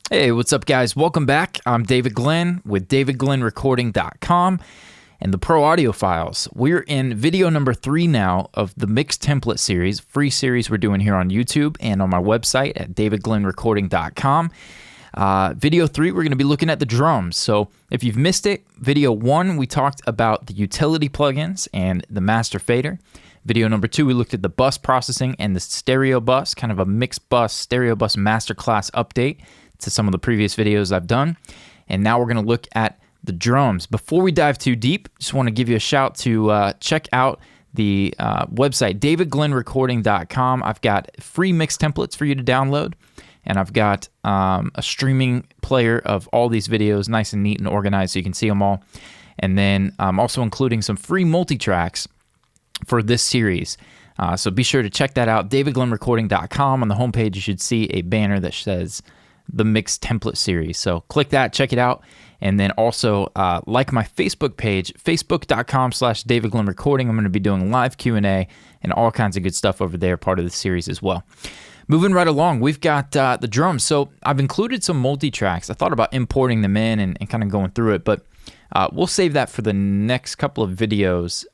Hey, what's up, guys? Welcome back. I'm David Glenn with davidglennrecording.com and the Pro Audio Files. We're in video number 3 now of the mixed template series, free series we're doing here on YouTube and on my website at davidglennrecording.com. Video 3, we're going to be looking at the drums. So if you've missed it, video 1, we talked about the utility plugins and the master fader. Video number 2, we looked at the bus processing and the stereo bus, kind of a mixed bus, stereo bus masterclass update to some of the previous videos I've done. And now we're going to look at the drums. Before we dive too deep, just want to give you a shout to check out the website, davidglennrecording.com. I've got free mix templates for you to download, and I've got a streaming player of all these videos, nice and neat and organized so you can see them all. And then I'm also including some free multi-tracks for this series. So be sure to check that out, davidglennrecording.com. On the homepage, you should see a banner that says the mixed template series. So click that, check it out. And then also like my Facebook page, facebook.com/davidglennrecording. I'm going to be doing live Q&A and all kinds of good stuff over there, part of the series as well. Moving right along, we've got the drums. So I've included some multi-tracks. I thought about importing them in and kind of going through it, but we'll save that for the next couple of videos.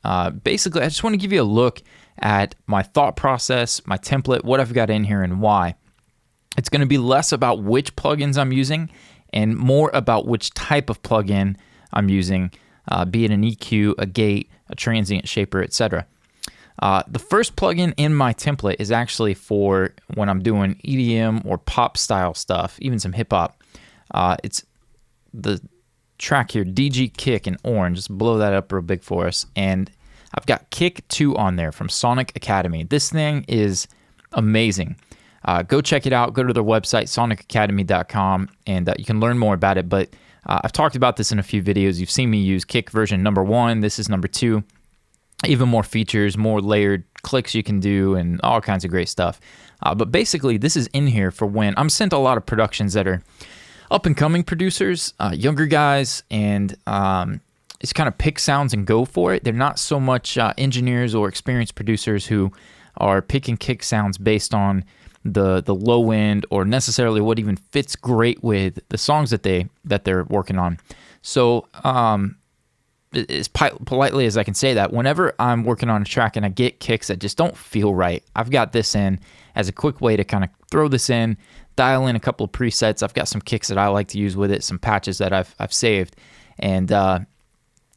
Basically, I just want to give you a look at my thought process, my template, what I've got in here and why. It's going to be less about which plugins I'm using and more about which type of plugin I'm using, be it an EQ, a gate, a transient shaper, etc. The first plugin in my template is actually for when I'm doing EDM or pop style stuff, even some hip hop. It's the track here, DG Kick in orange. Just blow that up real big for us. And I've got Kick 2 on there from Sonic Academy. This thing is amazing. Go check it out. Go to their website, sonicacademy.com, and you can learn more about it. But I've talked about this in a few videos. You've seen me use Kick version number 1. This is number 2. Even more features, more layered clicks you can do, and all kinds of great stuff. But basically, this is in here for when I'm sent a lot of productions that are up-and-coming producers, younger guys, and it's kind of pick sounds and go for it. They're not so much engineers or experienced producers who are picking kick sounds based on the low end or necessarily what even fits great with the songs that they're working on. So as politely as I can say that, whenever I'm working on a track and I get kicks that just don't feel right, I've got this in as a quick way to kind of throw this in, dial in a couple of presets. I've got some kicks that I like to use with it, some patches that I've saved, and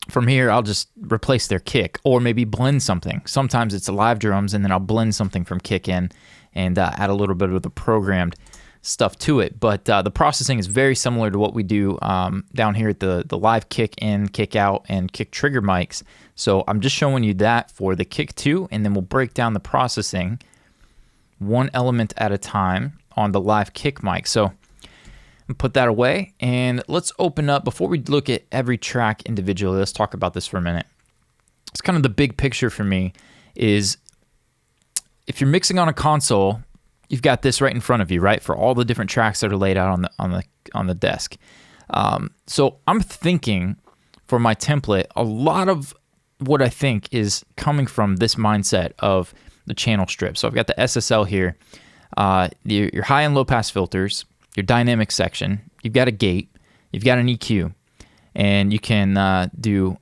from here I'll just replace their kick or maybe blend something. Sometimes it's live drums and then I'll blend something from kick in and add a little bit of the programmed stuff to it. But the processing is very similar to what we do down here at the live kick in, kick out, and kick trigger mics. So I'm just showing you that for the Kick 2, and then we'll break down the processing one element at a time on the live kick mic. So put that away, and let's open up, before we look at every track individually, let's talk about this for a minute. It's kind of the big picture for me is if you're mixing on a console, you've got this right in front of you, right, for all the different tracks that are laid out on the desk. So I'm thinking for my template, a lot of what I think is coming from this mindset of the channel strip. So I've got the SSL here, your high and low pass filters, your dynamic section, you've got a gate, you've got an EQ, and you can do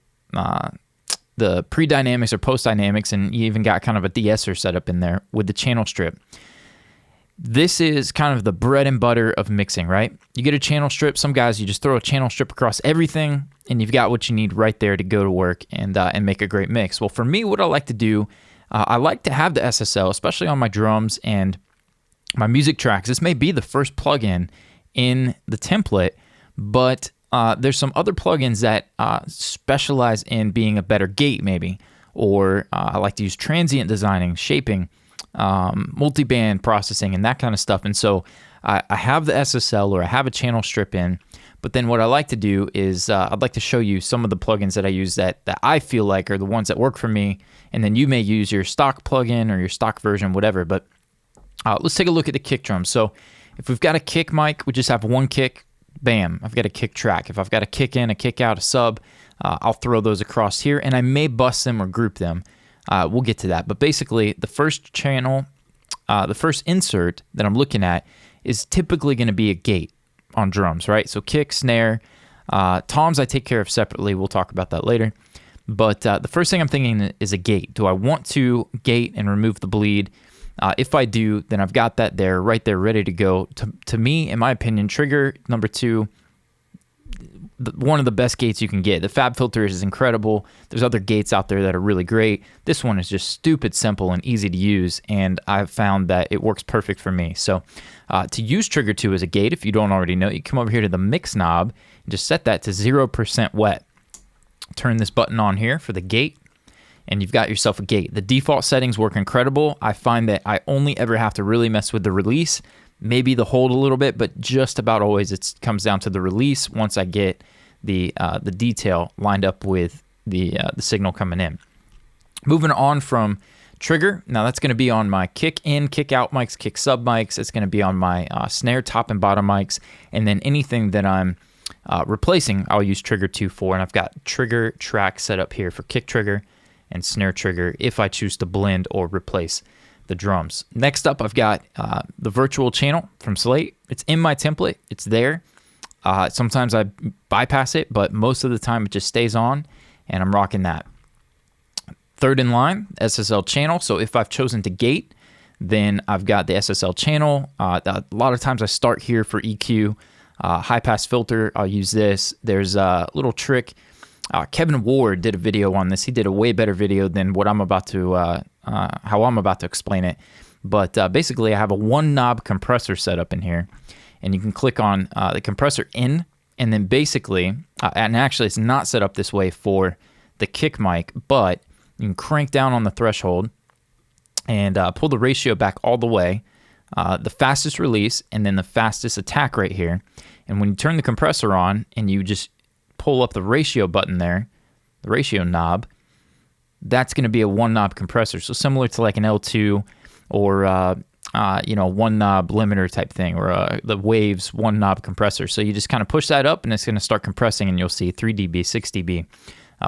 the pre-dynamics or post-dynamics, and you even got kind of a de-esser setup in there with the channel strip. This is kind of the bread and butter of mixing, right? You get a channel strip. Some guys, you just throw a channel strip across everything, and you've got what you need right there to go to work and make a great mix. Well, for me, what I like to do, I like to have the SSL, especially on my drums and my music tracks. This may be the first plugin in the template, but there's some other plugins that specialize in being a better gate, maybe, or I like to use transient designing, shaping, multiband processing, and that kind of stuff. And so I have the SSL or I have a channel strip in, but then what I like to do is I'd like to show you some of the plugins that I use that I feel like are the ones that work for me, and then you may use your stock plugin or your stock version, whatever. But let's take a look at the kick drum. So if we've got a kick mic, we just have one kick, bam, I've got a kick track. If I've got a kick in, a kick out, a sub, I'll throw those across here, and I may bust them or group them. We'll get to that. But basically, the first channel, the first insert that I'm looking at is typically going to be a gate on drums, right? So kick, snare, toms I take care of separately. We'll talk about that later. But the first thing I'm thinking is a gate. Do I want to gate and remove the bleed? If I do, then I've got that there, right there, ready to go. To me, in my opinion, trigger number 2, one of the best gates you can get. The Fab Filter is incredible. There's other gates out there that are really great. This one is just stupid simple and easy to use, and I've found that it works perfect for me. So to use trigger 2 as a gate, if you don't already know, you come over here to the mix knob and just set that to 0% wet. Turn this button on here for the gate, and you've got yourself a gate. The default settings work incredible. I find that I only ever have to really mess with the release, maybe the hold a little bit, but just about always it comes down to the release once I get the detail lined up with the signal coming in. Moving on from trigger, now that's going to be on my kick in, kick out mics, kick sub mics. It's going to be on my snare top and bottom mics, and then anything that I'm replacing, I'll use trigger 2 for, and I've got trigger track set up here for kick trigger and snare trigger if I choose to blend or replace the drums. Next up, I've got the virtual channel from Slate. It's in my template. It's there. Sometimes I bypass it, but most of the time it just stays on, and I'm rocking that. Third in line, SSL channel. So if I've chosen to gate, then I've got the SSL channel. A lot of times I start here for EQ. High pass filter, I'll use this. There's a little trick. Kevin Ward did a video on this. He did a way better video than what I'm about to, how I'm about to explain it. But basically, I have a 1-knob compressor set up in here, and you can click on the compressor in, and then basically, and actually it's not set up this way for the kick mic, but you can crank down on the threshold and pull the ratio back all the way, the fastest release, and then the fastest attack right here. And when you turn the compressor on and you just pull up the ratio button there, the ratio knob, that's going to be a 1-knob compressor. So similar to like an L2 or 1-knob limiter type thing, or the Waves 1-knob compressor. So you just kind of push that up and it's going to start compressing, and you'll see 3 dB, 6 dB,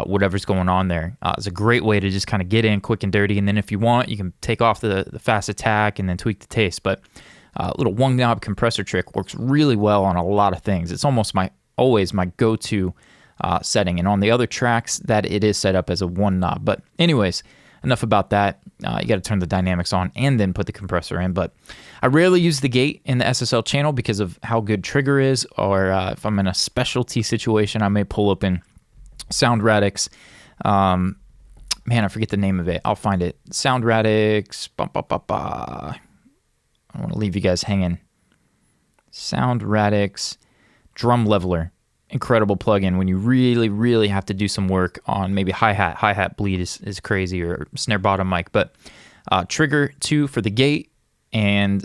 whatever's going on there. It's a great way to just kind of get in quick and dirty, and then if you want, you can take off the fast attack and then tweak the taste. But a little 1-knob compressor trick works really well on a lot of things. It's almost always my go-to setting, and on the other tracks that it is set up as a 1-knob. But anyways, enough about that. You got to turn the dynamics on and then put the compressor in. But I rarely use the gate in the SSL channel because of how good trigger is, or if I'm in a specialty situation, I may pull open Sound Radix. Man, I forget the name of it. I'll find it. Sound Radix. I don't want to leave you guys hanging. Sound Radix Drum Leveler. Incredible plugin when you really, really have to do some work on maybe hi-hat. Hi-hat bleed is crazy, or snare bottom mic. But trigger 2 for the gate, and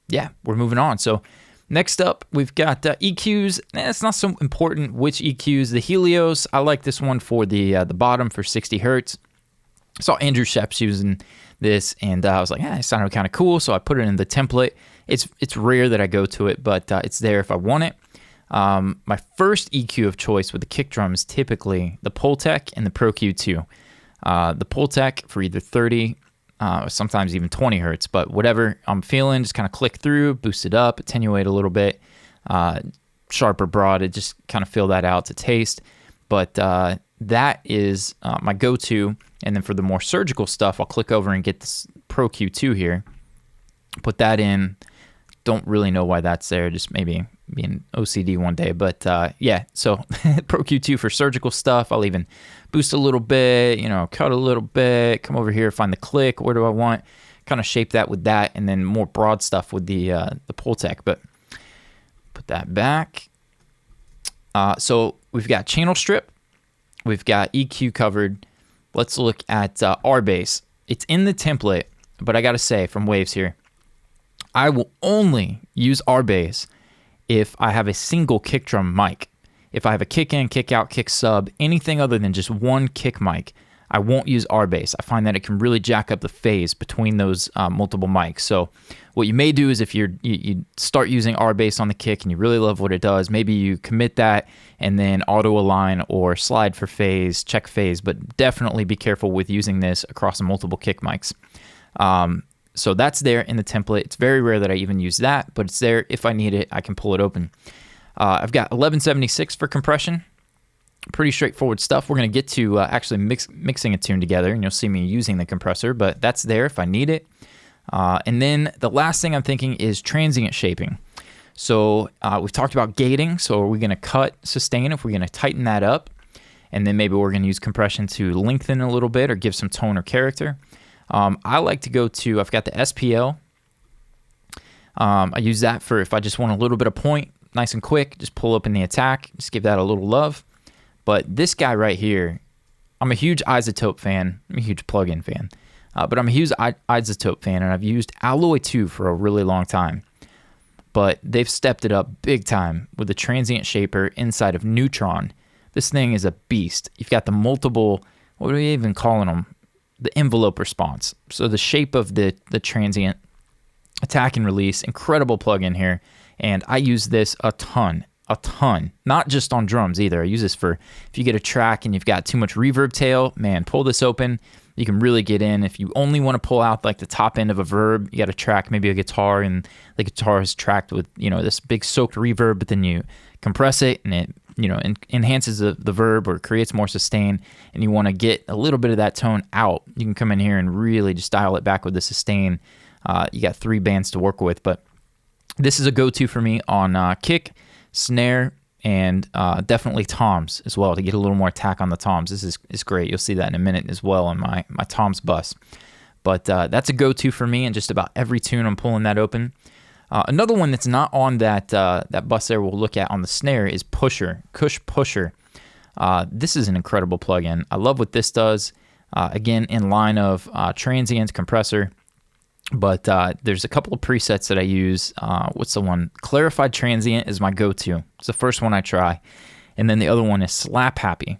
yeah, we're moving on. So next up, we've got EQs. It's not so important which EQs. The Helios, I like this one for the bottom for 60 hertz. I saw Andrew Sheps using this, and I was like, it sounded kind of cool, so I put it in the template. It's rare that I go to it, but it's there if I want it. My first EQ of choice with the kick drum is typically the Pultec and the Pro Q2. The Pultec for either 30, sometimes even 20 hertz, but whatever I'm feeling, just kind of click through, boost it up, attenuate a little bit, sharp or broad, it just kind of fill that out to taste. But that is my go-to. And then for the more surgical stuff, I'll click over and get this Pro Q2 here, put that in. Don't really know why that's there, just maybe being OCD one day. But yeah, so Pro Q2 for surgical stuff. I'll even boost a little bit, cut a little bit, come over here, find the click. Where do I want? Kind of shape that with that, and then more broad stuff with the Pultec. But put that back. So we've got channel strip. We've got EQ covered. Let's look at R-Bass. It's in the template, but I got to say, from Waves here, I will only use R-Bass if I have a single kick drum mic. If I have a kick in, kick out, kick sub, anything other than just one kick mic, I won't use R-Bass. I find that it can really jack up the phase between those multiple mics. So what you may do is if you start using R-Bass on the kick and you really love what it does, maybe you commit that and then auto-align or slide for phase, check phase, but definitely be careful with using this across multiple kick mics. So that's there in the template. It's very rare that I even use that, but it's there. If I need it, I can pull it open. I've got 1176 for compression. Pretty straightforward stuff. We're going to get to actually mixing a tune together, and you'll see me using the compressor, but that's there if I need it. And then the last thing I'm thinking is transient shaping. So we've talked about gating. So are we going to cut sustain if we're going to tighten that up? And then maybe we're going to use compression to lengthen a little bit or give some tone or character. I like to go to, I've got the SPL. I use that for if I just want a little bit of point, nice and quick, just pull open the attack, just give that a little love. But this guy right here, I'm a huge isotope fan. I'm a huge plugin fan. But I'm a huge isotope fan, and I've used Alloy 2 for a really long time. But they've stepped it up big time with the transient shaper inside of Neutron. This thing is a beast. You've got the multiple, what are we even calling them? The envelope response. So the shape of the transient attack and release, incredible plugin here. And I use this a ton, not just on drums either. I use this for if you get a track and you've got too much reverb tail, man, pull this open. You can really get in. If you only want to pull out like the top end of a verb, you got a track, maybe a guitar, and the guitar is tracked with, this big soaked reverb, but then you compress it and it, enhances the verb or creates more sustain, and you want to get a little bit of that tone out. You can come in here and really just dial it back with the sustain. You got 3 bands to work with, but this is a go-to for me on kick, snare, and definitely toms as well to get a little more attack on the toms. This is great. You'll see that in a minute as well on my toms bus. But that's a go-to for me, and just about every tune I'm pulling that open. Another one that's not on that bus there we'll look at on the snare is Pusher, Kush Pusher. This is an incredible plugin. I love what this does. Again, in line of Transient compressor. But there's a couple of presets that I use. What's the one? Clarified Transient is my go-to. It's the first one I try. And then the other one is Slap Happy.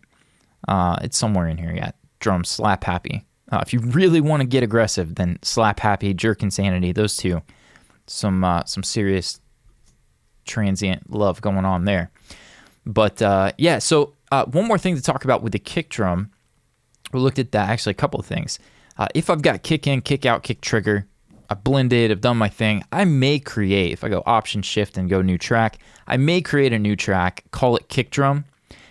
It's somewhere in here, yeah. Drum Slap Happy. If you really want to get aggressive, then Slap Happy, Jerk Insanity, those two. Some serious transient love going on there. But yeah, so one more thing to talk about with the kick drum. We looked at that, actually a couple of things. If I've got kick in, kick out, kick trigger, I've blended, I've done my thing, I may create, if I go Option Shift and go New Track, I may create a new track, call it kick drum,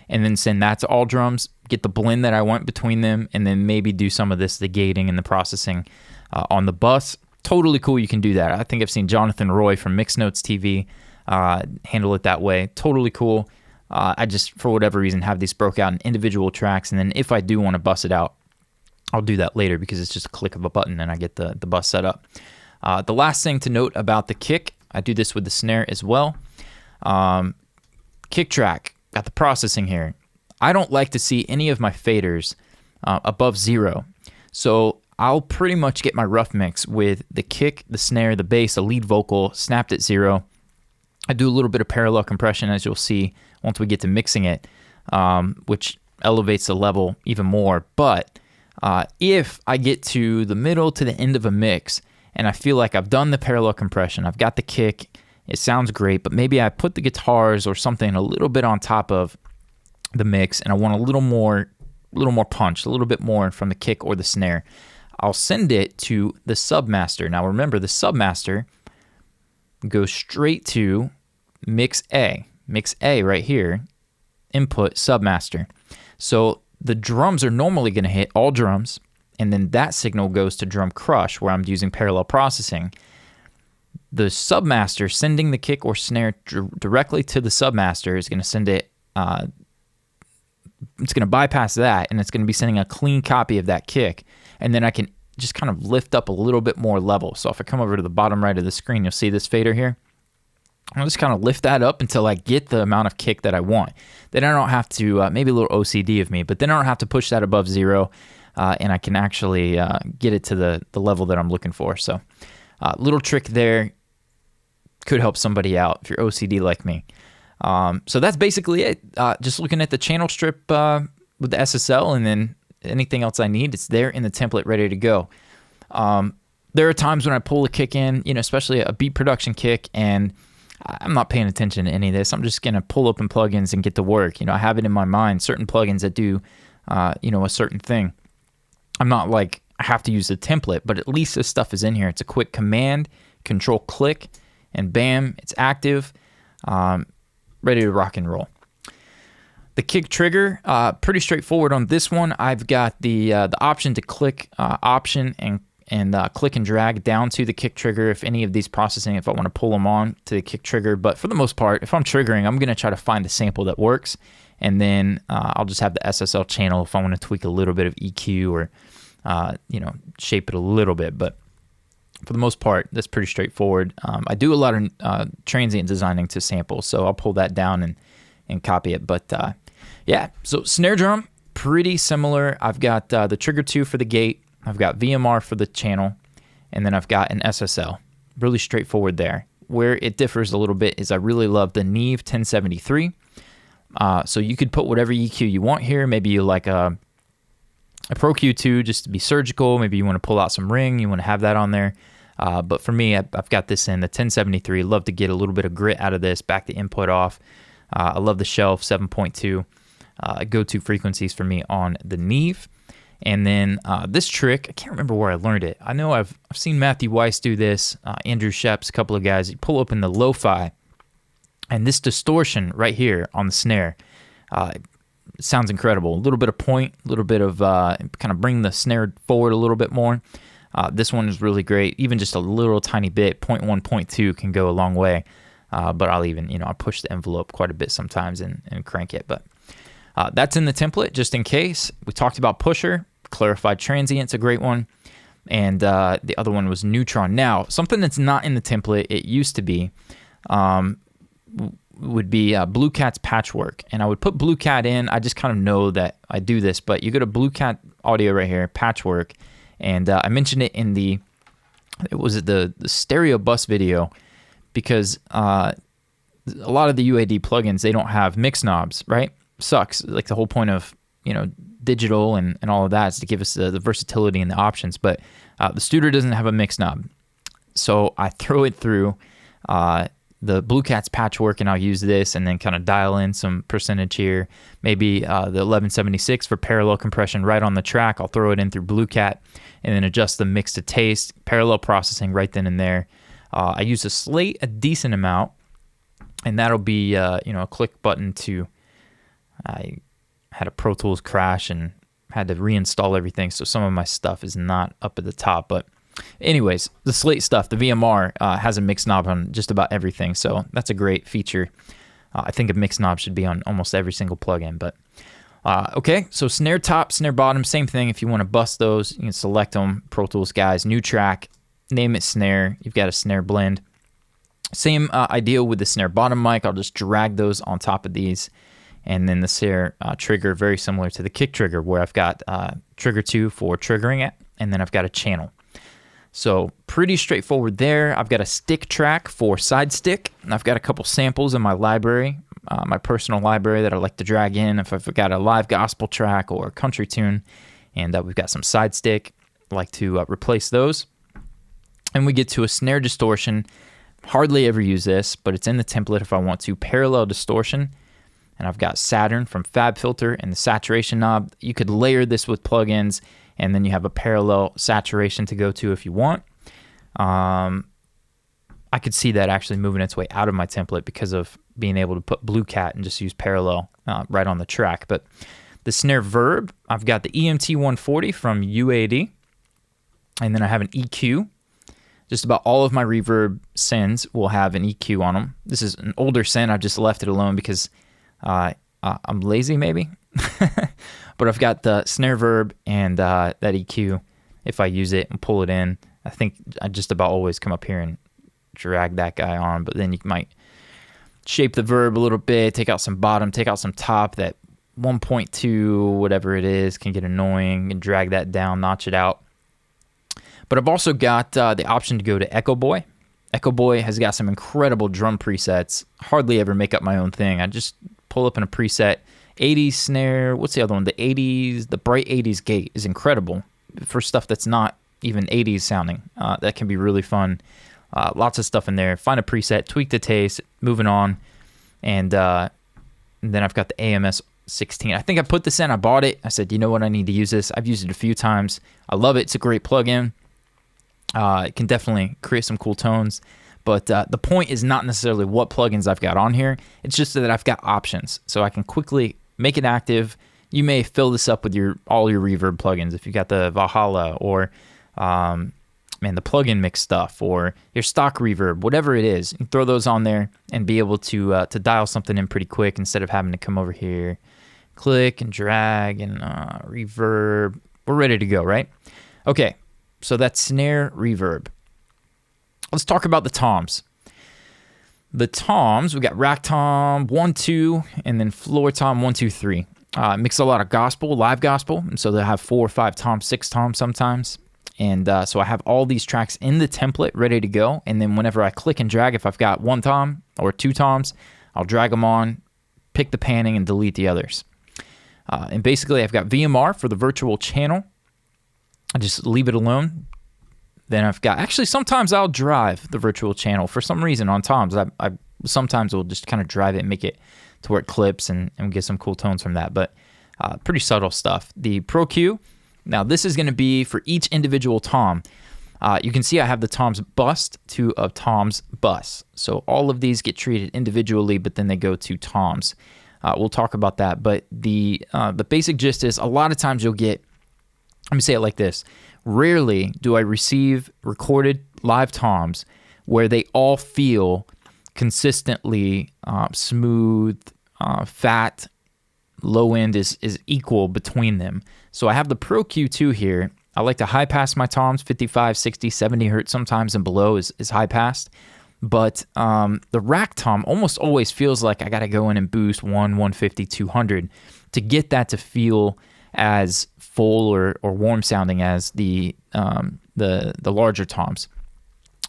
and then send that to all drums, get the blend that I want between them, and then maybe do some of this, the gating and the processing on the bus. Totally cool, you can do that. I think I've seen Jonathan Roy from Mix Notes TV handle it that way. Totally cool. I just, for whatever reason, have these broke out in individual tracks, and then if I do want to bus it out, I'll do that later because it's just a click of a button and I get the bus set up. The last thing to note about the kick, I do this with the snare as well. Kick track, got the processing here. I don't like to see any of my faders above 0. So I'll pretty much get my rough mix with the kick, the snare, the bass, the lead vocal, snapped at 0. I do a little bit of parallel compression, as you'll see once we get to mixing it, which elevates the level even more. But if I get to the middle to the end of a mix and I feel like I've done the parallel compression, I've got the kick, it sounds great, but maybe I put the guitars or something a little bit on top of the mix and I want a little more punch, a little bit more from the kick or the snare, I'll send it to the submaster. Now remember, the submaster goes straight to mix A right here, input submaster. So the drums are normally going to hit all drums, and then that signal goes to drum crush where I'm using parallel processing. The submaster sending the kick or snare directly to the submaster is going to send it, it's going to bypass that, and it's going to be sending a clean copy of that kick, and then I can just kind of lift up a little bit more level. So if I come over to the bottom right of the screen, you'll see this fader here. I'll just kind of lift that up until I get the amount of kick that I want. Then I don't have to, maybe a little OCD of me, but then I don't have to push that above 0, and I can actually get it to the level that I'm looking for. So little trick there could help somebody out if you're OCD like me. So that's basically it. Just looking at the channel strip with the SSL, and then anything else I need, it's there in the template ready to go. There are times when I pull a kick in, especially a beat production kick, and I'm not paying attention to any of this. I'm just going to pull open plugins and get to work. I have it in my mind, certain plugins that do, a certain thing. I'm not like I have to use the template, but at least this stuff is in here. It's a quick command, control click, and bam, it's active, ready to rock and roll. The kick trigger, pretty straightforward on this one. I've got the option to click option and click and drag down to the kick trigger if any of these processing, if I want to pull them on to the kick trigger. But for the most part, if I'm triggering, I'm going to try to find the sample that works, and then I'll just have the SSL channel if I want to tweak a little bit of EQ or shape it a little bit. But for the most part, that's pretty straightforward. I do a lot of transient designing to samples, so I'll pull that down and copy it. But yeah, so snare drum, pretty similar. I've got the trigger 2 for the gate. I've got VMR for the channel, and then I've got an SSL. Really straightforward there. Where it differs a little bit is I really love the Neve 1073. So you could put whatever EQ you want here. Maybe you like a Pro Q2 just to be surgical. Maybe you want to pull out some ring. You want to have that on there. But for me, I've got this in the 1073. Love to get a little bit of grit out of this, back the input off. I love the shelf 7.2. Go-to frequencies for me on the Neve. And then this trick, I can't remember where I learned it. I know I've seen Matthew Weiss do this, Andrew Sheps, a couple of guys. You pull open the lo-fi, and this distortion right here on the snare sounds incredible. A little bit of point, a little bit of kind of bring the snare forward a little bit more. This one is really great. Even just a little tiny bit, 0.1, 0.2 can go a long way. But I'll even, I push the envelope quite a bit sometimes and crank it. But that's in the template just in case. We talked about pusher, clarified transient's a great one. And the other one was neutron. Now, something that's not in the template, it used to be, would be Blue Cat's patchwork. And I would put Blue Cat in. I just kind of know that I do this. But you go to Blue Cat audio right here, patchwork. And I mentioned it in the stereo bus video because a lot of the UAD plugins, they don't have mix knobs, right? Sucks. Like the whole point of, digital and all of that is to give us the versatility and the options. But the Studer doesn't have a mix knob. So I throw it through the Blue Cat's patchwork, and I'll use this and then kind of dial in some percentage here. Maybe the 1176 for parallel compression right on the track. I'll throw it in through Blue Cat and then adjust the mix to taste, parallel processing right then and there. I use a slate a decent amount, and that'll be a click button to. I had a Pro Tools crash and had to reinstall everything, so some of my stuff is not up at the top. But anyways, the slate stuff, the VMR has a mix knob on just about everything, so that's a great feature. I think a mix knob should be on almost every single plugin. But okay, so snare top, snare bottom, same thing. If you want to bust those, you can select them. Pro Tools guys, new track, name it snare. You've got a snare blend. Same idea with the snare bottom mic. I'll just drag those on top of these. And then the snare trigger, very similar to the kick trigger, where I've got trigger 2 for triggering it, and then I've got a channel. So pretty straightforward there. I've got a stick track for side stick, and I've got a couple samples in my library, my personal library that I like to drag in if I've got a live gospel track or a country tune, and we've got some side stick. I like to replace those. And we get to a snare distortion. Hardly ever use this, but it's in the template if I want to. Parallel distortion. And I've got Saturn from FabFilter and the saturation knob. You could layer this with plugins, and then you have a parallel saturation to go to if you want. I could see that actually moving its way out of my template because of being able to put Blue Cat and just use parallel right on the track. But the snare verb, I've got the EMT 140 from UAD, and then I have an EQ. Just about all of my reverb sends will have an EQ on them. This is an older send. I've just left it alone because I'm lazy maybe. But I've got the snare verb and that EQ. If I use it and pull it in, I think I just about always come up here and drag that guy on. But then you might shape the verb a little bit, take out some bottom, take out some top. That 1.2, whatever it is, can get annoying, and drag that down, notch it out. But I've also got the option to go to Echo Boy. Echo Boy has got some incredible drum presets. Hardly ever make up my own thing. I just pull up in a preset. 80s snare. What's the other one? The 80s, the bright 80s gate is incredible for stuff that's not even 80s sounding. That can be really fun. Lots of stuff in there. Find a preset, tweak the taste, moving on. And then I've got the AMS 16. I think I put this in. I bought it. I said, you know what? I need to use this. I've used it a few times. I love it. It's a great plugin. It can definitely create some cool tones. But the point is not necessarily what plugins I've got on here. It's just that I've got options. So I can quickly make it active. You may fill this up with all your reverb plugins. If you got the Valhalla or the plugin mix stuff or your stock reverb, whatever it is, you can throw those on there and be able to dial something in pretty quick instead of having to come over here, click and drag and reverb. We're ready to go, right? Okay, so that's snare reverb. Let's talk about the toms. The toms, we got rack tom 1, 2, and then floor tom 1, 2, 3. Mix a lot of gospel, live gospel, and so they'll have 4 or 5 toms, 6 toms sometimes. And so I have all these tracks in the template ready to go. And then whenever I click and drag, if I've got 1 tom or 2 toms, I'll drag them on, pick the panning, and delete the others. And basically, I've got VMR for the virtual channel. I just leave it alone. Then I've got, actually, sometimes I'll drive the virtual channel for some reason on toms. I sometimes will just kind of drive it and make it to where it clips and get some cool tones from that. But pretty subtle stuff. The Pro Q. Now, this is going to be for each individual tom. You can see I have the tom's bust to a tom's bus. So all of these get treated individually, but then they go to toms. We'll talk about that. But the basic gist is a lot of times you'll get, let me say it like this. Rarely do I receive recorded live toms where they all feel consistently smooth, fat, low end is equal between them. So I have the Pro Q2 here. I like to high pass my toms, 55, 60, 70 hertz sometimes and below is high passed. But the rack tom almost always feels like I got to go in and boost 150, 200 to get that to feel as full or warm sounding as the larger toms.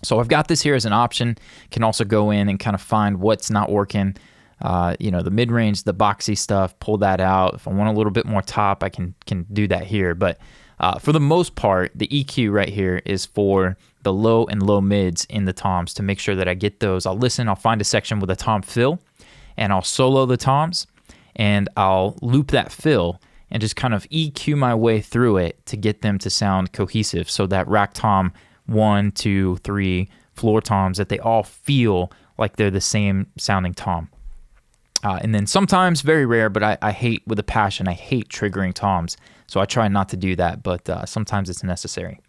So I've got this here as an option. Can also go in and kind of find what's not working. The mid-range, the boxy stuff, pull that out. If I want a little bit more top, I can do that here. But for the most part, the EQ right here is for the low and low mids in the toms to make sure that I get those. I'll listen, I'll find a section with a tom fill, and I'll solo the toms, and I'll loop that fill and just kind of EQ my way through it to get them to sound cohesive. So that rack tom 1, 2, 3, floor toms, that they all feel like they're the same sounding tom. And then sometimes, very rare, but I hate with a passion, I hate triggering toms. So I try not to do that, but sometimes it's necessary.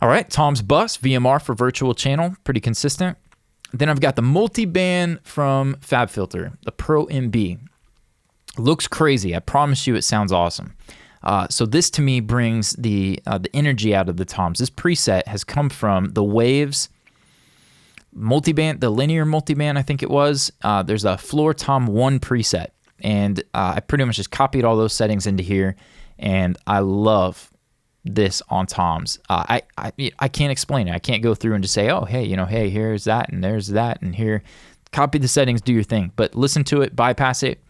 All right, Tom's Bus, VMR for virtual channel, pretty consistent. Then I've got the multi-band from FabFilter, the Pro MB. Looks crazy. I promise you it sounds awesome. So this to me brings the energy out of the toms. This preset has come from the Waves multiband, the linear multiband, I think it was. There's a Floor Tom 1 preset, and I pretty much just copied all those settings into here, and I love this on toms. I can't explain it. I can't go through and just say, oh, hey, hey, here's that, and there's that, and here. Copy the settings, do your thing, but listen to it, bypass it.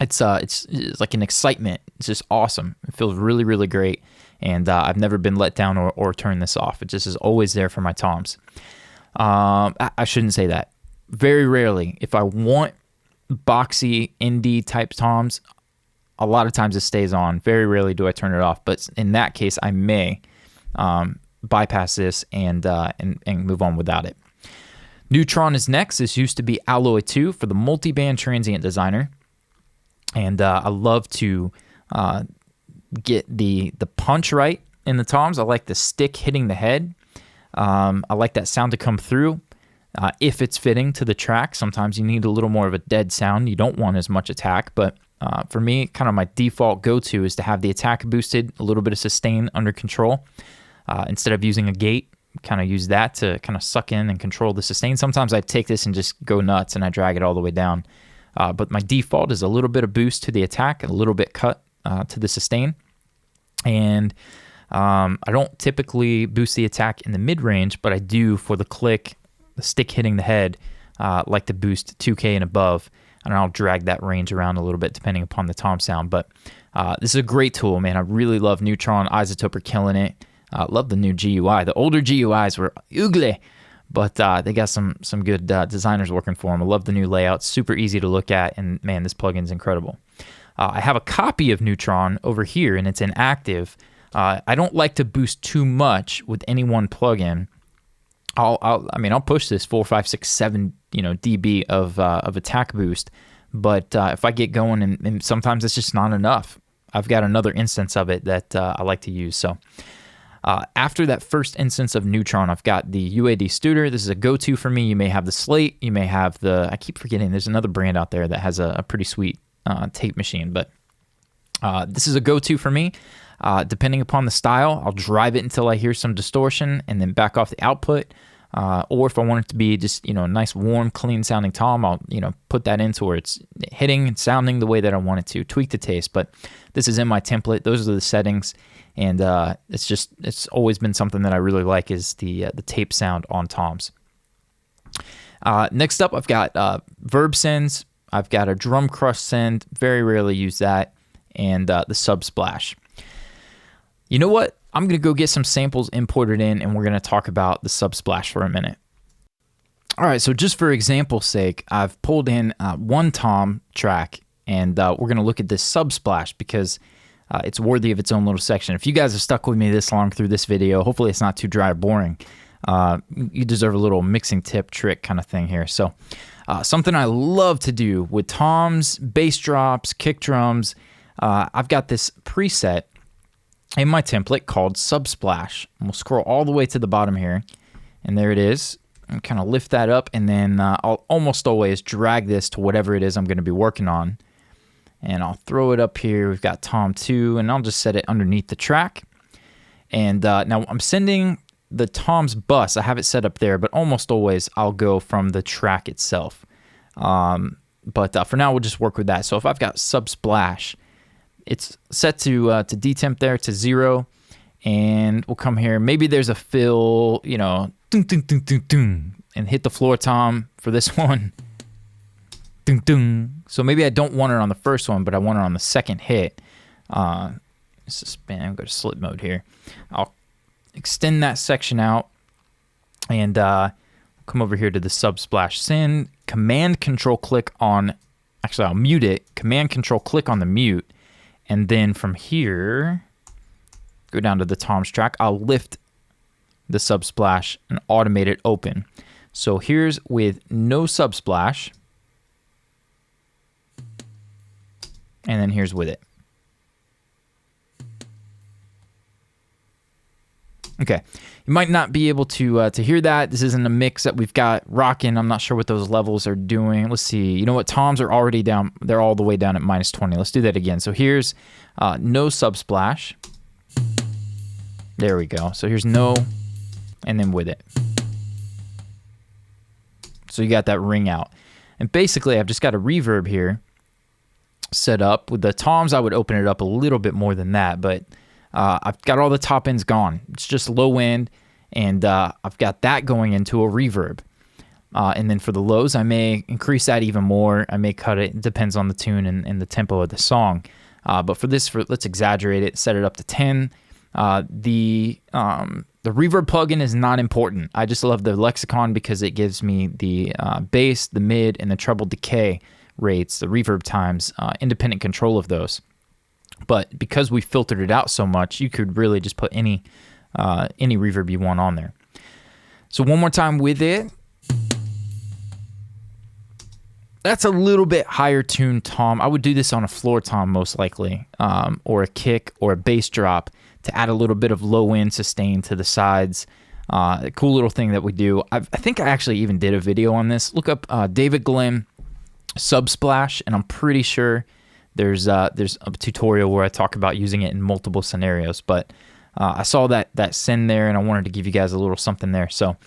It's like an excitement. It's just awesome. It feels really, really great, and I've never been let down or turned this off. It just is always there for my toms. I shouldn't say that. Very rarely, if I want boxy indie type toms, a lot of times it stays on. Very rarely do I turn it off, but in that case, I may bypass this and move on without it. Neutron is next. This used to be Alloy 2 for the multi-band transient designer. And I love to get the punch right in the toms. I like the stick hitting the head. I like that sound to come through if it's fitting to the track. Sometimes you need a little more of a dead sound. You don't want as much attack. But for me, kind of my default go-to is to have the attack boosted, a little bit of sustain under control. Instead of using a gate, kind of use that to kind of suck in and control the sustain. Sometimes I take this and just go nuts and I drag it all the way down. But my default is a little bit of boost to the attack, and a little bit cut to the sustain. And I don't typically boost the attack in the mid-range, but I do for the click, the stick hitting the head, like to boost 2K and above, and I'll drag that range around a little bit depending upon the tom sound. But this is a great tool, man. I really love Neutron. Isotope are killing it. Love the new GUI. The older GUIs were ugly, but they got some good designers working for them. I love the new layout, super easy to look at, and man, this plugin's incredible. I have a copy of Neutron over here, and it's inactive. I don't like to boost too much with any one plugin. I'll push this 4, 5, 6, 7 dB of attack boost, but if I get going, and sometimes it's just not enough. I've got another instance of it that I like to use. So after that first instance of Neutron, I've got the UAD Studer. This is a go-to for me. You may have the Slate. You may have I keep forgetting, there's another brand out there that has a pretty sweet tape machine, but this is a go-to for me. Depending upon the style, I'll drive it until I hear some distortion and then back off the output. Or if I want it to be just, a nice, warm, clean sounding tom, I'll, put that into where it's hitting and sounding the way that I want it to, tweak the taste. But this is in my template. Those are the settings. And it's always been something that I really like is the tape sound on toms. Next up, I've got verb sends. I've got a drum crush send. Very rarely use that. And the subsplash. You know what? I'm going to go get some samples imported in, and we're going to talk about the subsplash for a minute. All right, so just for example's sake, I've pulled in one tom track, and we're going to look at this subsplash because it's worthy of its own little section. If you guys have stuck with me this long through this video, hopefully it's not too dry or boring. You deserve a little mixing tip trick kind of thing here. So something I love to do with toms, bass drops, kick drums, I've got this preset in my template called subsplash. And we'll scroll all the way to the bottom here, and there it is. And kind of lift that up, and then I'll almost always drag this to whatever it is I'm going to be working on. And I'll throw it up here. We've got tom 2, and I'll just set it underneath the track. And now I'm sending the tom's bus. I have it set up there, but almost always I'll go from the track itself. But for now, we'll just work with that. So if I've got subsplash, it's set to detemp there to 0, and we'll come here. Maybe there's a fill, dun, dun, dun, dun, dun, and hit the floor tom for this one. Dun, dun. So maybe I don't want it on the first one, but I want it on the second hit. Suspend, go to slip mode here. I'll extend that section out, and come over here to the subsplash send. Command Control click on, actually I'll mute it. Command Control click on the mute. And then from here, go down to the toms track. I'll lift the subsplash and automate it open. So here's with no subsplash. And then here's with it. Okay, you might not be able to hear that. This isn't a mix that we've got rocking. I'm not sure what those levels are doing. Let's see. You know what? Toms are already down. They're all the way down at -20. Let's do that again. So here's no subsplash. There we go. So here's no, and then with it. So you got that ring out. And basically, I've just got a reverb here set up. With the toms, I would open it up a little bit more than that, but I've got all the top ends gone. It's just low end, and I've got that going into a reverb. And then for the lows, I may increase that even more. I may cut it. It depends on the tune and the tempo of the song. But for this, let's exaggerate it, set it up to 10. The reverb plugin is not important. I just love the lexicon because it gives me the bass, the mid, and the treble decay rates, the reverb times, independent control of those. But because we filtered it out so much, you could really just put any reverb you want on there. So one more time with it. That's a little bit higher tuned tom. I would do this on a floor tom most likely, or a kick or a bass drop to add a little bit of low end sustain to the sides. A cool little thing that we do. I think I actually even did a video on this. Look up David Glenn subsplash, and I'm pretty sure there's a tutorial where I talk about using it in multiple scenarios, but I saw that send there, and I wanted to give you guys a little something there. So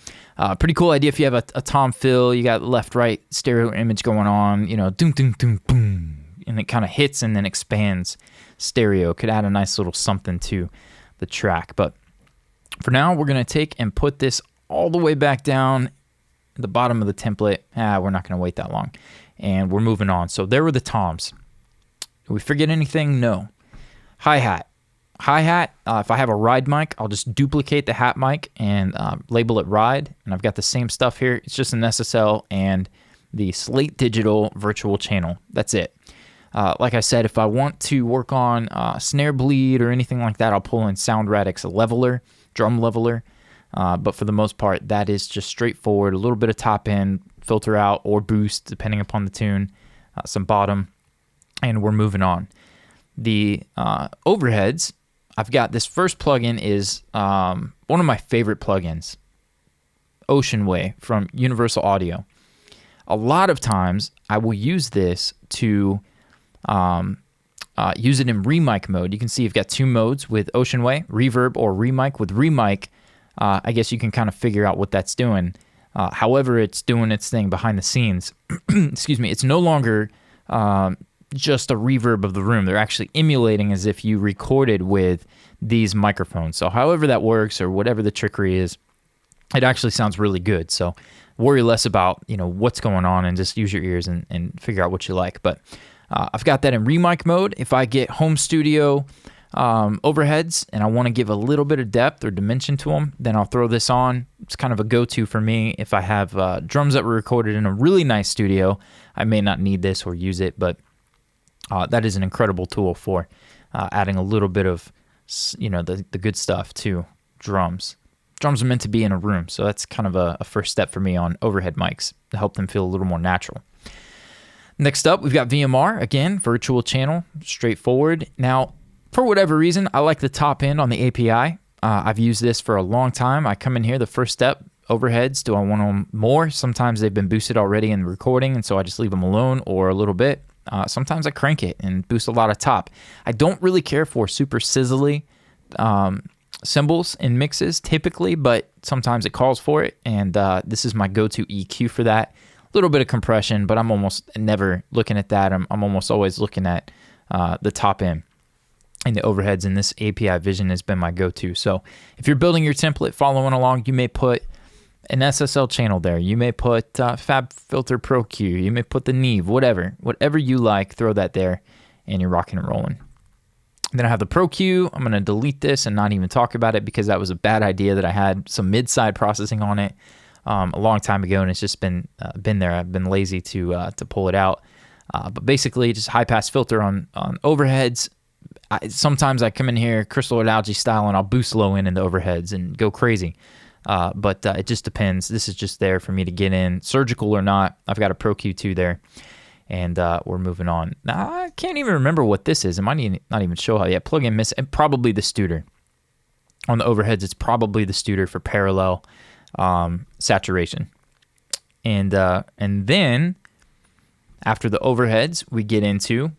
pretty cool idea if you have a tom fill, you got left-right stereo image going on, doom, doom, doom, boom, and it kind of hits and then expands stereo. Could add a nice little something to the track. But for now, we're going to take and put this all the way back down at the bottom of the template. We're not going to wait that long. And we're moving on. So there were the toms. Did we forget anything? No. Hi-hat. Hi-hat, if I have a ride mic, I'll just duplicate the hat mic and label it ride. And I've got the same stuff here. It's just an SSL and the Slate Digital virtual channel. That's it. Like I said, if I want to work on snare bleed or anything like that, I'll pull in Sound Radix leveler, drum leveler. But for the most part, that is just straightforward. A little bit of top end, filter out or boost, depending upon the tune, some bottom, and we're moving on. The overheads, I've got this first plugin is one of my favorite plugins, Ocean Way from Universal Audio. A lot of times, I will use this to use it in remic mode. You can see you've got two modes with Ocean Way, reverb or remic. With remic, I guess you can kind of figure out what that's doing. However, it's doing its thing behind the scenes. Excuse me. It's no longer just a reverb of the room. They're actually emulating as if you recorded with these microphones. So however that works or whatever the trickery is, it actually sounds really good. So worry less about, what's going on and just use your ears and figure out what you like. But I've got that in remic mode. If I get home studio overheads and I want to give a little bit of depth or dimension to them, then I'll throw this on. It's kind of a go-to for me. If I have drums that were recorded in a really nice studio, I may not need this or use it, but that is an incredible tool for adding a little bit of, the good stuff to drums. Drums are meant to be in a room, so that's kind of a first step for me on overhead mics to help them feel a little more natural. Next up, we've got VMR, again, virtual channel, straightforward. Now, for whatever reason, I like the top end on the API. I've used this for a long time. I come in here, the first step, overheads, do I want them more? Sometimes they've been boosted already in the recording, and so I just leave them alone or a little bit. Sometimes I crank it and boost a lot of top. I don't really care for super sizzly cymbals in mixes typically, but sometimes it calls for it, and this is my go-to EQ for that. A little bit of compression, but I'm almost never looking at that. I'm almost always looking at the top end and the overheads, and this API Vision has been my go-to. So if you're building your template, following along, you may put an SSL channel there. You may put FabFilter Pro Q. You may put the Neve, whatever you like, throw that there, and you're rocking and rolling. Then I have the Pro Q. I'm going to delete this and not even talk about it because that was a bad idea that I had some mid-side processing on it a long time ago, and it's just been there. I've been lazy to pull it out. But basically, just high-pass filter on overheads. Sometimes I come in here crystal analogy style, and I'll boost low end in the overheads and go crazy. But it just depends. This is just there for me to get in, surgical or not. I've got a Pro Q2 there, and we're moving on. Now, I can't even remember what this is. It might not even show how yet. Plug-in miss, and probably the Studer. On the overheads, it's probably the Studer for parallel saturation. And then after the overheads, we get into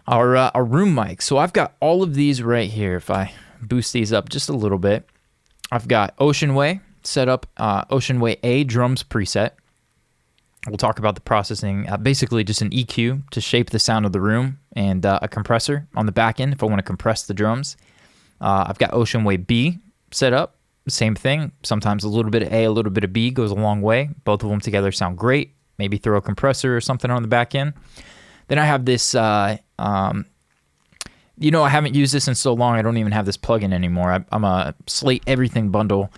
our room mic. So I've got all of these right here. If I boost these up just a little bit, I've got Ocean Way set up, Ocean Way A drums preset. We'll talk about the processing. Basically just an EQ to shape the sound of the room, and a compressor on the back end if I want to compress the drums. I've got Ocean Way B set up. Same thing. Sometimes a little bit of A, a little bit of B goes a long way. Both of them together sound great. Maybe throw a compressor or something on the back end. Then I have this, I haven't used this in so long, I don't even have this plugin anymore. I'm a Slate Everything Bundle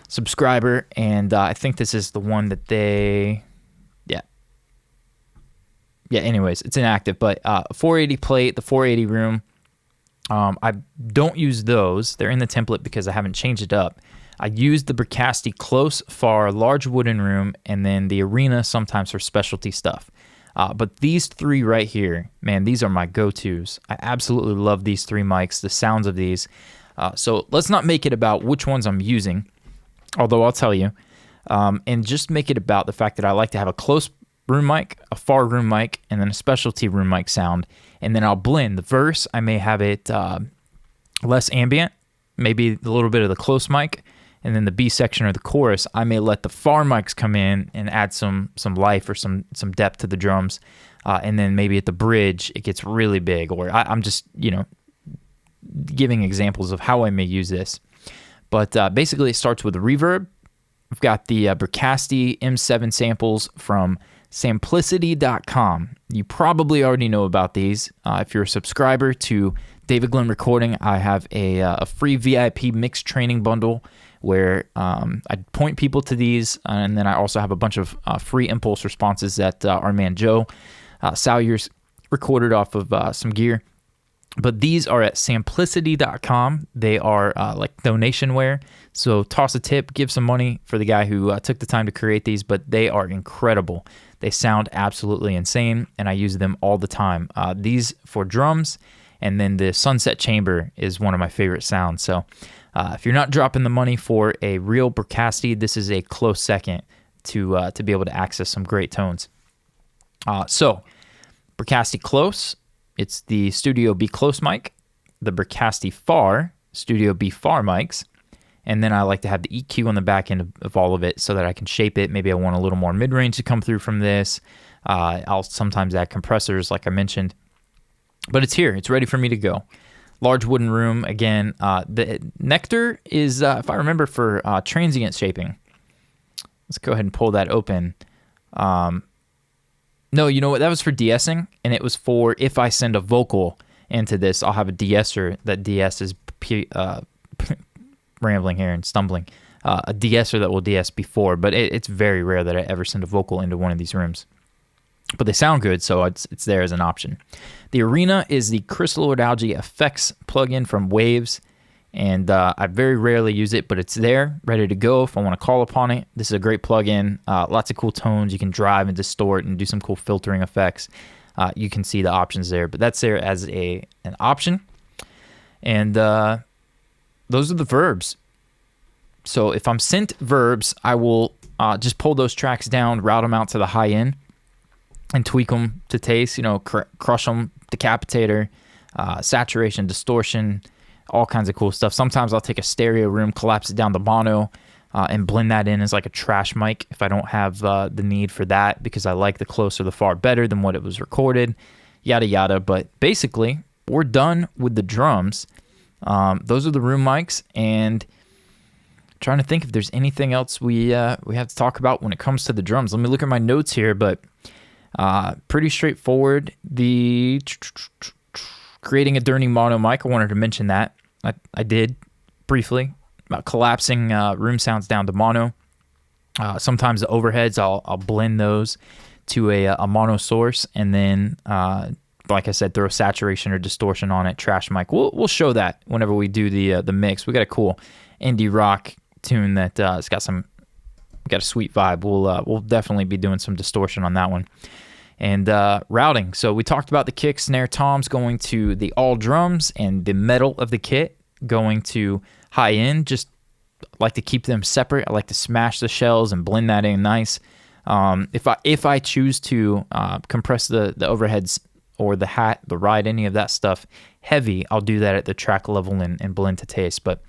subscriber, and I think this is the one that anyways, it's inactive, but 480 plate, the 480 room, I don't use those. They're in the template because I haven't changed it up. I use the Bricasti Close, Far, Large Wooden Room, and then the Arena sometimes for specialty stuff. But these three right here, man, these are my go-tos. I absolutely love these three mics, the sounds of these. So let's not make it about which ones I'm using, although I'll tell you, and just make it about the fact that I like to have a close room mic, a far room mic, and then a specialty room mic sound. And then I'll blend the verse. I may have it less ambient, maybe a little bit of the close mic, and then the B section or the chorus, I may let the far mics come in and add some life or some depth to the drums. And then maybe at the bridge, it gets really big. Or I'm just, giving examples of how I may use this. But basically, it starts with a reverb. We've got the Bricasti M7 samples from Samplicity.com. You probably already know about these if you're a subscriber to David Glenn Recording, I have a free VIP mix training bundle where I point people to these, and then I also have a bunch of free impulse responses that our man Joe Salyers recorded off of some gear. But these are at Samplicity.com. They are like donationware. So toss a tip, give some money for the guy who took the time to create these, but they are incredible. They sound absolutely insane, and I use them all the time. These for drums, and then the Sunset Chamber is one of my favorite sounds. So if you're not dropping the money for a real Bricasti, this is a close second to be able to access some great tones. So Bricasti Close, it's the Studio B Close mic, the Bricasti Far, Studio B Far mics, and then I like to have the EQ on the back end of all of it so that I can shape it. Maybe I want a little more mid-range to come through from this. I'll sometimes add compressors like I mentioned. But it's here. It's ready for me to go. Large wooden room. Again, the Nectar is, if I remember, for transient shaping. Let's go ahead and pull that open. No, you know what? That was for de-essing, and it was for if I send a vocal into this, I'll have a de-esser. That de-ess is rambling here and stumbling. A de-esser that will de-ess before, but it's very rare that I ever send a vocal into one of these rooms. But they sound good, so it's there as an option. The Arena is the crystalloid algae effects plugin from Waves, and I very rarely use it, but it's there, ready to go if I want to call upon it. This is a great plugin. Lots of cool tones. You can drive and distort and do some cool filtering effects. You can see the options there, but that's there as an option. And those are the verbs. So if I'm sent verbs, I will just pull those tracks down, route them out to the high end, and tweak them to taste, crush them, decapitator, saturation, distortion, all kinds of cool stuff. Sometimes I'll take a stereo room, collapse it down to mono, and blend that in as like a trash mic if I don't have the need for that, because I like the close or the far better than what it was recorded, yada yada. But basically, we're done with the drums. Those are the room mics, and trying to think if there's anything else we have to talk about when it comes to the drums. Let me look at my notes here, but pretty straightforward. The creating a Durning mono mic, I wanted to mention that. I did briefly about collapsing room sounds down to mono. Sometimes the overheads, I'll blend those to a mono source, and then like I said, throw saturation or distortion on it. Trash mic. We'll show that whenever we do the mix. We got a cool indie rock tune that it's got a sweet vibe. We'll definitely be doing some distortion on that one. And routing. So we talked about the kick, snare, toms going to the all drums, and the metal of the kit going to high end. Just like to keep them separate. I like to smash the shells and blend that in nice. If I choose to compress the overheads or the hat, the ride, any of that stuff heavy, I'll do that at the track level and blend to taste. But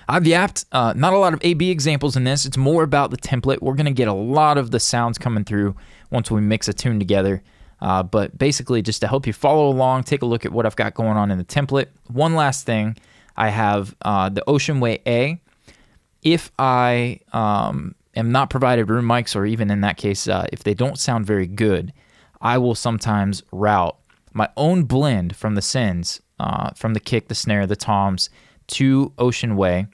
I've yapped. Not a lot of A/B examples in this. It's more about the template. We're going to get a lot of the sounds coming through once we mix a tune together. But basically, just to help you follow along, take a look at what I've got going on in the template. One last thing, I have the Ocean Way A. If I am not provided room mics, or even in that case, if they don't sound very good, I will sometimes route my own blend from the sends, from the kick, the snare, the toms, to Ocean Way,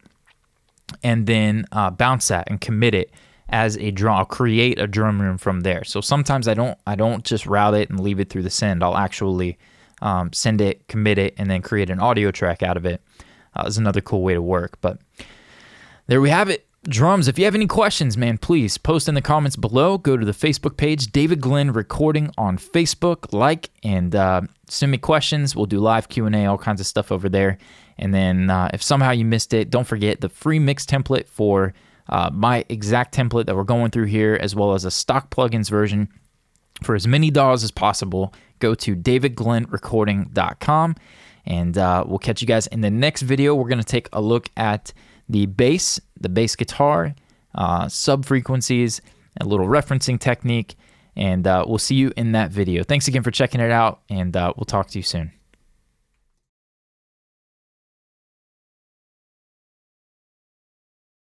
and then bounce that and commit it as a drum. I'll create a drum room from there. So sometimes I don't just route it and leave it through the send. I'll actually send it, commit it, and then create an audio track out of it. Is another cool way to work. But there we have it. Drums. If you have any questions, man, please post in the comments below. Go to the Facebook page, David Glenn Recording on Facebook. Like and send me questions. We'll do live Q&A, all kinds of stuff over there. And then if somehow you missed it, don't forget the free mix template for my exact template that we're going through here, as well as a stock plugins version for as many DAWs as possible. Go to davidglennrecording.com, and we'll catch you guys in the next video. We're going to take a look at the bass guitar, sub frequencies, a little referencing technique, and we'll see you in that video. Thanks again for checking it out, and we'll talk to you soon.